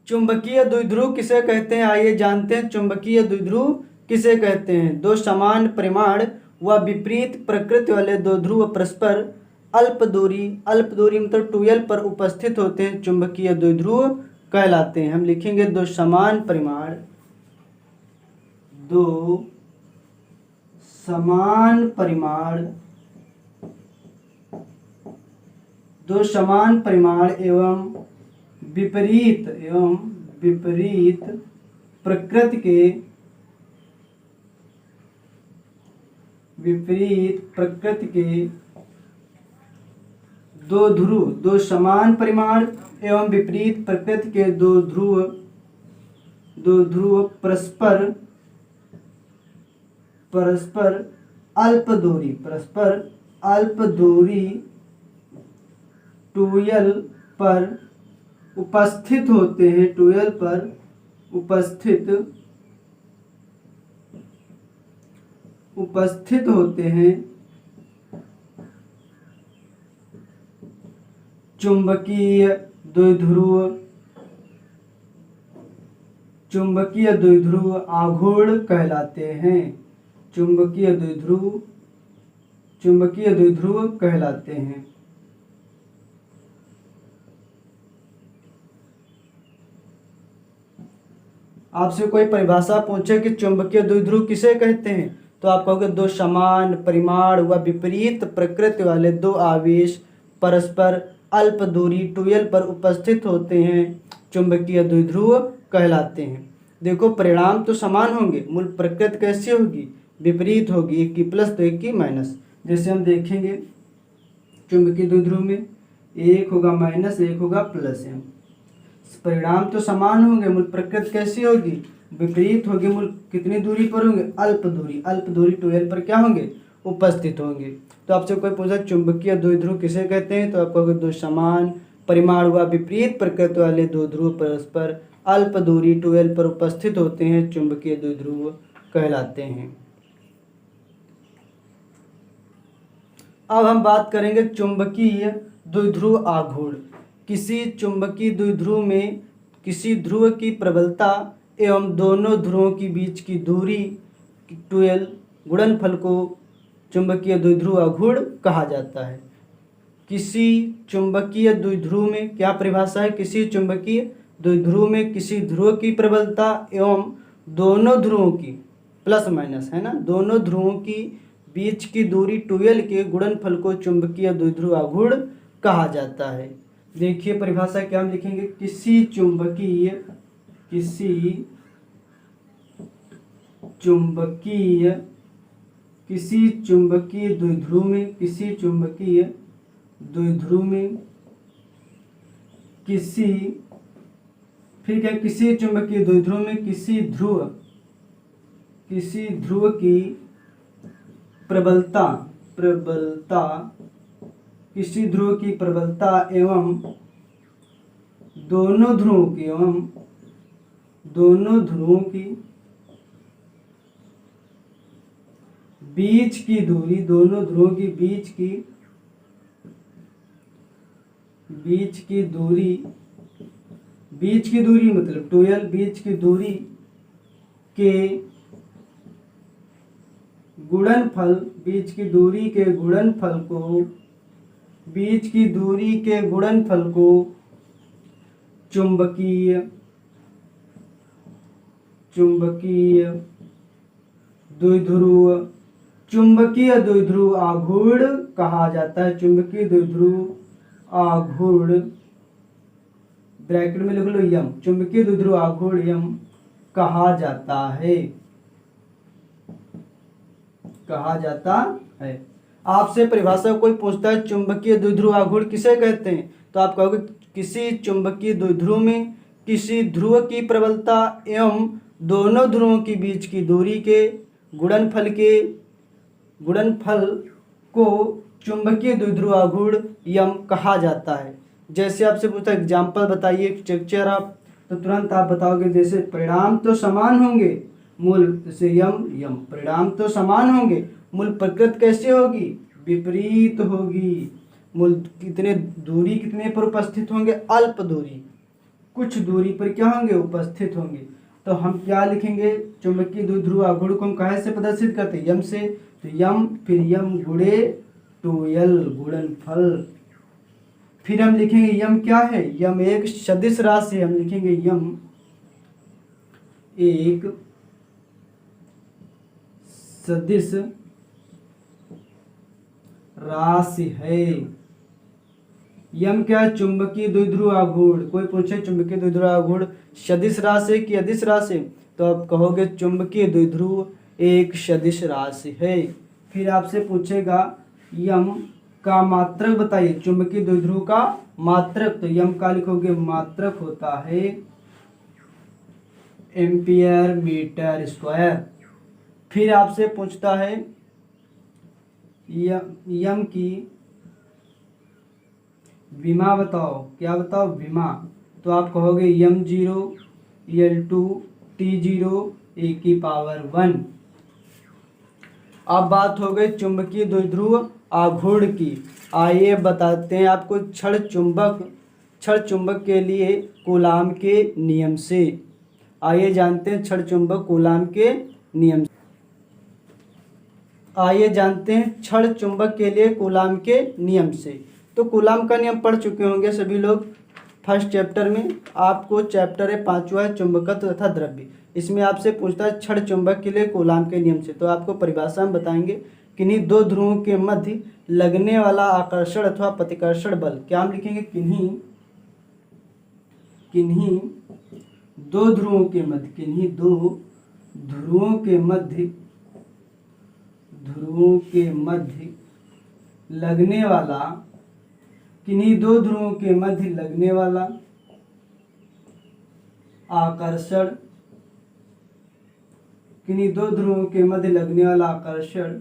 चुंबकीय द्विध्रुव किसे कहते हैं? आइए जानते हैं चुंबकीय द्विध्रुव किसे कहते हैं। दो समान परिमाण व विपरीत प्रकृति वाले दो ध्रुव परस्पर अल्प दूरी मतलब 2l पर उपस्थित होते हैं, चुंबकीय द्विध्रुव कहलाते हैं। हम लिखेंगे दो समान परिमाण एवं विपरीत प्रकृति के दो समान परिमाण एवं विपरीत प्रकृति के दो ध्रुव परस्पर अल्प दूरी 2l पर उपस्थित होते हैं, 2l पर उपस्थित होते हैं। चुंबकीय द्विध्रुव आघूर्ण कहलाते हैं। चुंबकीय द्विध्रुव कहलाते हैं। आपसे कोई परिभाषा पूछे कि चुंबकीय द्विध्रुव किसे कहते हैं, तो आप कहोगे दो समान परिमाण व विपरीत प्रकृति वाले दो आवेश परस्पर अल्प दूरी 2l पर उपस्थित होते हैं, चुंबकीय द्विध्रुव कहलाते हैं। देखो परिणाम तो समान होंगे, मूल प्रकृति कैसी होगी? विपरीत होगी, एक की प्लस तो एक की माइनस। जैसे हम देखेंगे चुंबकीय द्विध्रुव में एक होगा माइनस, एक होगा प्लस है। परिणाम तो समान होंगे, मूल प्रकृति कैसी होगी? विपरीत होगी। मूल कितनी दूरी पर होंगे? अल्प दूरी 2l पर क्या होंगे? उपस्थित होंगे। तो आपसे कोई पूछा चुंबकीय द्विध्रुव किसे कहते हैं, तो आप कहोगे दो समान परिमाण व विपरीत प्रकृति वाले दो ध्रुव परस्पर अल्प दूरी 2l पर उपस्थित होते हैं, चुंबकीय द्विध्रुव कहलाते हैं। अब हम बात करेंगे चुंबकीय द्विध्रुव आघूर्ण। किसी चुंबकीय द्विध्रुव में किसी ध्रुव की प्रबलता एवं दोनों ध्रुवों के बीच की दूरी 2l गुणनफल को चुंबकीय द्विध्रुव आघूर्ण कहा जाता है। किसी चुंबकीय द्विध्रुव में क्या परिभाषा है? किसी चुंबकीय द्विध्रुव में किसी ध्रुव की प्रबलता एवं दोनों ध्रुवों की प्लस माइनस है ना, दोनों ध्रुवों की बीच की दूरी 2l के गुणनफल को चुंबकीय द्विध्रुव आघूर्ण कहा जाता है। देखिए परिभाषा क्या हम लिखेंगे? किसी चुंबकीय द्विध्रुव में किसी ध्रुव की प्रबलता एवं दोनों ध्रुवों की बीच की दूरी मतलब 2l बीच की दूरी के गुणनफल को चुंबकीय द्विध्रुव आघूर्ण कहा जाता है। चुंबकीय द्विध्रुव आघूर्ण ब्रैकेट में लिख लो यम, चुंबकीय द्विध्रुव आघूर्ण यम कहा जाता है। आपसे परिभाषा कोई पूछता है चुंबकीय द्विध्रुव आघूर्ण किसे कहते हैं, तो आप कहोगे किसी चुंबकीय द्विध्रुव में किसी ध्रुव की प्रबलता एवं दोनों ध्रुवों के बीच की दूरी के गुणनफल को चुंबकीय द्विध्रुव आघूर्ण यम कहा जाता है। जैसे आपसे पूछा एग्जाम्पल बताइए स्ट्रक्चर आप, तो तुरंत आप बताओगे जैसे परिणाम तो समान होंगे, मूल से यम परिणाम तो समान होंगे, मूल प्रकृति कैसे होगी? विपरीत होगी। मूल कितने पर उपस्थित होंगे? अल्प कुछ दूरी पर क्या होंगे, उपस्थित होंगे। तो हम क्या लिखेंगे, चुंबकीय द्विध्रुव आघूर्ण को हम कहाँ से प्रदर्शित करते हैं, यम से। तो यम, फिर यम गुणे 2l गुणनफल। फिर हम लिखेंगे यम क्या है, यम एक सदिश राशि, हम लिखेंगे यम एक सदिश राशि है। यम क्या है, चुंबकीय द्विध्रुव आघूर्ण। कोई पूछे चुंबकीय द्विध्रुव आघूर्ण सदिश राशि कि अदिश राशि, तो आप कहोगे चुंबकीय द्विध्रुव एक सदिश राशि है। फिर आपसे पूछेगा यम का मात्रक बताइए, चुंबकीय द्विध्रुव का मात्रक। तो यम का लिखोगे मात्रक होता है एम्पियर मीटर स्क्वायर। फिर आपसे पूछता है यम की विमा बताओ, क्या बताओ, विमा। तो आप कहोगे m0 L2 T0 e⁻1। अब बात हो गई चुंबकीय द्विध्रुव आघूर्ण की। आइए बताते हैं आपको क्षण चुंबक के लिए कूलाम के नियम से। आइए जानते हैं क्षण चुंबक कूलाम के नियम से। आइए जानते हैं क्षण चुंबक के लिए कूलाम के नियम से। तो कूलाम का नियम पढ़ चुके होंगे सभी लोग फर्स्ट चैप्टर में। आपको चैप्टर है 5वां है चुंबकत्व तथा द्रव्य। इसमें आपसे पूछता है क्षण चुंबक के लिए कूलाम के नियम से। तो आपको परिभाषा हम बताएंगे, किन्हीं दो ध्रुवों के मध्य लगने वाला आकर्षण अथवा प्रतिकर्षण बल। क्या हम लिखेंगे, किन्हीं दो ध्रुवों के मध्य, किन्हीं दो ध्रुवों के मध्य लगने वाला, किन्हीं दो ध्रुवों के मध्य लगने वाला आकर्षण, किन्हीं दो ध्रुवों के मध्य लगने वाला आकर्षण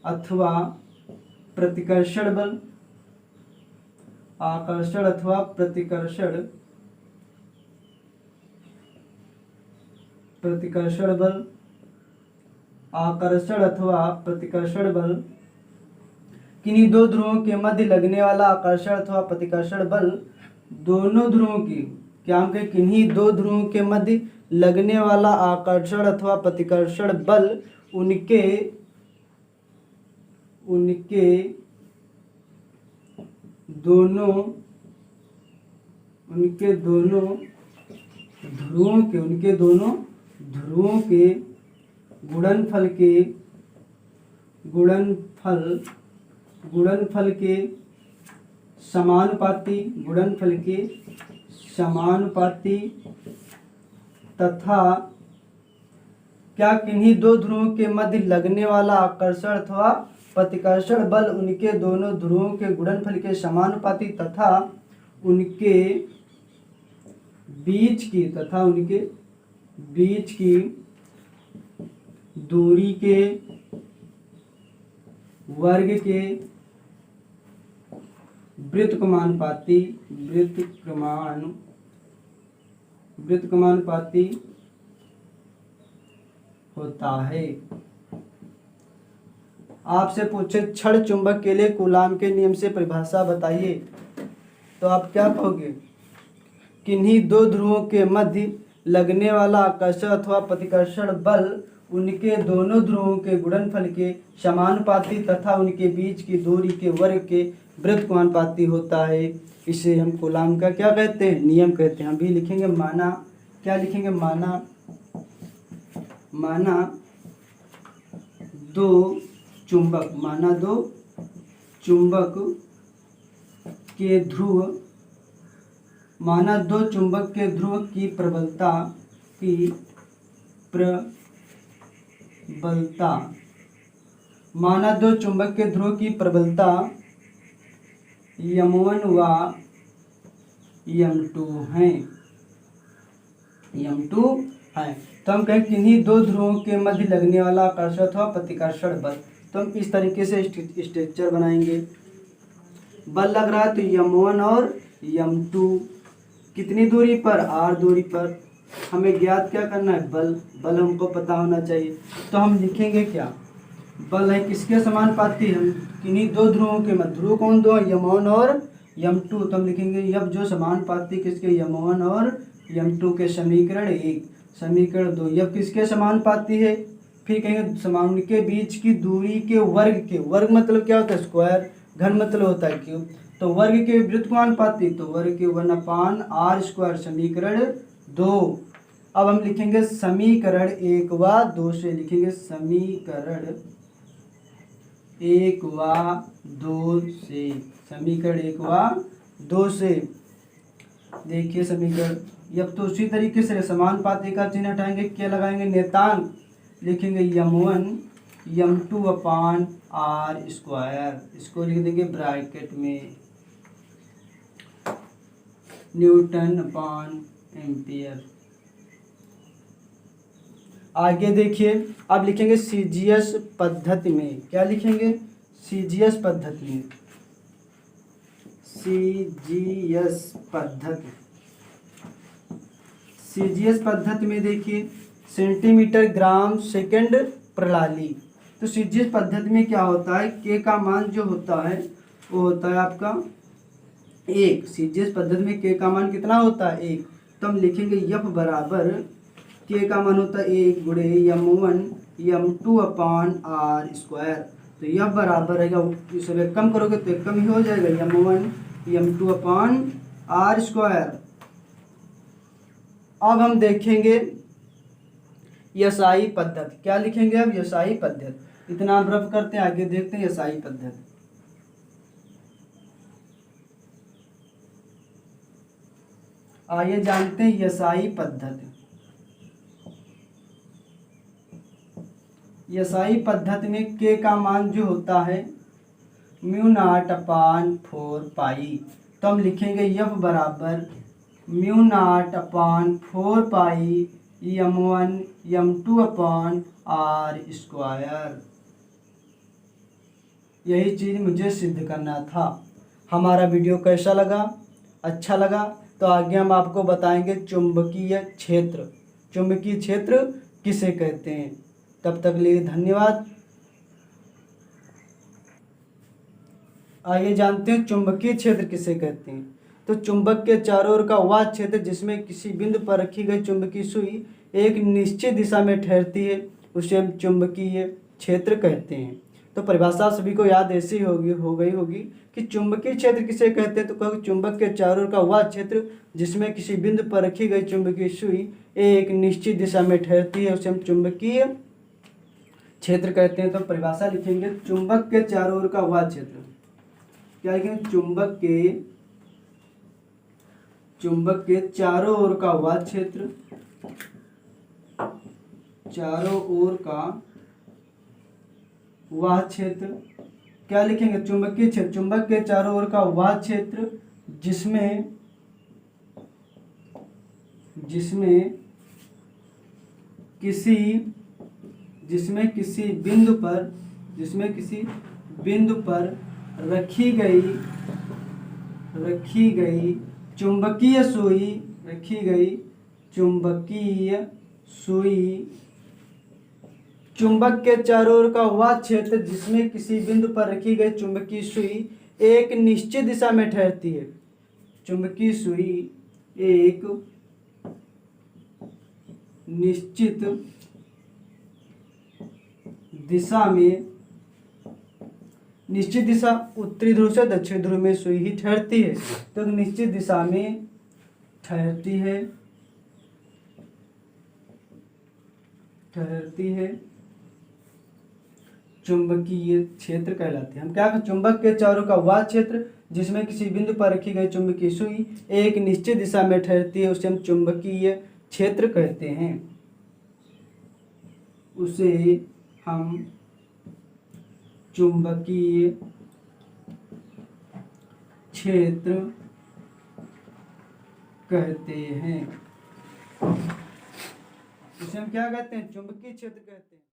अथवा प्रतिकर्षण बल, आकर्षण अथवा प्रतिकर्षण बल, आकर्षण अथवा प्रतिकर्षण बल, किन्हीं दो ध्रुवों के मध्य लगने वाला आकर्षण अथवा प्रतिकर्षण बल दोनों ध्रुवों की, क्या हम कहें, किन्हीं दो ध्रुवों के मध्य लगने वाला आकर्षण अथवा प्रतिकर्षण बल उनके दोनों ध्रुवों के गुणनफल के समानुपाती तथा क्या किन्हीं दो ध्रुवों के मध्य लगने वाला आकर्षण अथवा प्रतिकर्षण बल उनके दोनों ध्रुवों के गुणनफल के समानुपाती तथा उनके बीच की दूरी के वर्ग के व्युत्क्रमानुपाती होता है। आपसे पूछे क्षण चुंबक के लिए कूलाम के नियम से परिभाषा बताइए, तो आप क्या कहोगे, किन्हीं दो ध्रुवों के मध्य लगने वाला आकर्षण अथवा प्रतिकर्षण बल उनके दोनों ध्रुवों के गुणनफल के समानुपाती तथा उनके बीच की दूरी के वर्ग के व्युत्क्रमानुपाती होता है। इसे हम कूलाम का क्या कहते हैं, नियम कहते हैं। हम भी लिखेंगे माना, क्या लिखेंगे, माना दो चुंबक के ध्रुव की प्रबलता माना दो चुंबक के ध्रुव की प्रबलता m1 व m2 हैं। तो हम कहें किन्हीं दो ध्रुवों के मध्य लगने वाला आकर्षण अथवा प्रतिकर्षण बल। तो हम इस तरीके से स्ट्रक्चर बनाएंगे। बल लग रहा है तो m1 और m2 कितनी दूरी पर, r दूरी पर। हमें ज्ञात क्या करना है, बल हमको पता होना चाहिए। तो हम लिखेंगे क्या, बल है किसके समानुपाती, हम किन्हीं दो ध्रुवों के मध्य, ध्रुव कौन दो, m1 और m2, तो हम लिखेंगे यह जो समानुपाती किसके, m1 और m2 के, समीकरण 1। समीकरण 2, यह किसके समानुपाती है, फिर कहेंगे समानु के बीच की दूरी के वर्ग के, वर्ग मतलब क्या होता है स्क्वायर, घन मतलब होता है क्यूब, तो वर्ग के विपरीत को अनुपाती, तो वर्ग के 1/r², समीकरण 2। अब हम लिखेंगे समीकरण 1 व 2 से, लिखेंगे समीकरण 1 व 2 से, समीकरण 1 व 2 से। देखिए समीकरण, अब तो उसी तरीके से समानुपाती का चिन्ह हटाएंगे, क्या लगाएंगे, नेतांक, लिखेंगे m1 m2/r², इसको लिख देंगे ब्रैकेट में Nm/A। आगे देखिए, अब लिखेंगे सीजीएस पद्धति में, क्या लिखेंगे, सीजीएस पद्धति में, सीजीएस पद्धति, सीजीएस पद्धति में देखिए सेंटीमीटर ग्राम सेकंड प्रणाली। तो सीजीएस पद्धति में क्या होता है, के का मान जो होता है वो होता है आपका 1। सीजीएस पद्धति में के का मान कितना होता है, 1। तो हम लिखेंगे एफ बराबर, के का मान होता है 1 गुणे m1 m2/r², तो यह बराबर रहेगा, इसे कम करोगे तो कम ही हो जाएगा, m1 m2/r²। अब हम देखेंगे यसाई पद्धति, क्या लिखेंगे अब, यसाई पद्धति। इतना हम रफ करते हैं, आगे देखते हैं यसाई पद्धति। आइए जानते हैं यसाई पद्धति। यसाई पद्धति में के का मान जो होता है μ0/4π, तो हम लिखेंगे एफ बराबर μ0/4π m1 m2/r²। यही चीज़ मुझे सिद्ध करना था। हमारा वीडियो कैसा लगा, अच्छा लगा तो आगे हम आपको बताएंगे चुंबकीय क्षेत्र, चुंबकीय क्षेत्र किसे कहते हैं। तब तक लिए धन्यवाद। आइए जानते हैं चुंबकीय क्षेत्र किसे कहते हैं। तो चुंबक के चारों ओर का वह क्षेत्र जिसमें किसी बिंदु पर रखी गई चुंबकीय सुई एक निश्चित दिशा में ठहरती है, उसे हम चुंबकीय क्षेत्र कहते हैं। तो परिभाषा सभी को याद ऐसी हो गई होगी कि चुंबकीय क्षेत्र किसे कहते हैं। तो कहोगे चुंबक के चारों ओर का वह क्षेत्र जिसमें किसी बिंदु पर रखी गई चुंबकीय सुई एक निश्चित दिशा में ठहरती है, उसे हम चुंबकीय क्षेत्र कहते हैं। तो परिभाषा लिखेंगे चुंबक के चारों ओर का वह क्षेत्र, क्या लिखेंगे, चुंबक के चारों ओर का वह क्षेत्र, चारों ओर का वह क्षेत्र, क्या लिखेंगे, चुंबकीय क्षेत्र, चुंबक के चारों ओर का वह क्षेत्र जिसमें किसी बिंदु पर रखी गई चुंबकीय सुई, चुंबक के चारों ओर का वह क्षेत्र जिसमें किसी बिंदु पर रखी गई चुंबकीय सुई एक निश्चित दिशा में ठहरती है, चुंबकीय सुई एक निश्चित दिशा, उत्तरी ध्रुव से दक्षिण ध्रुव में सुई ही ठहरती है, तो निश्चित दिशा में ठहरती है चुंबकीय क्षेत्र कहलाते हैं। हम क्या, चुंबक के चारों का वह क्षेत्र जिसमें किसी बिंदु पर रखी गई चुंबकीय सुई एक निश्चित दिशा में ठहरती है, उसे हम चुंबकीय क्षेत्र कहते हैं, उसे हम चुंबकीय क्षेत्र कहते हैं। उसे हम क्या कहते हैं, चुंबकीय क्षेत्र कहते हैं।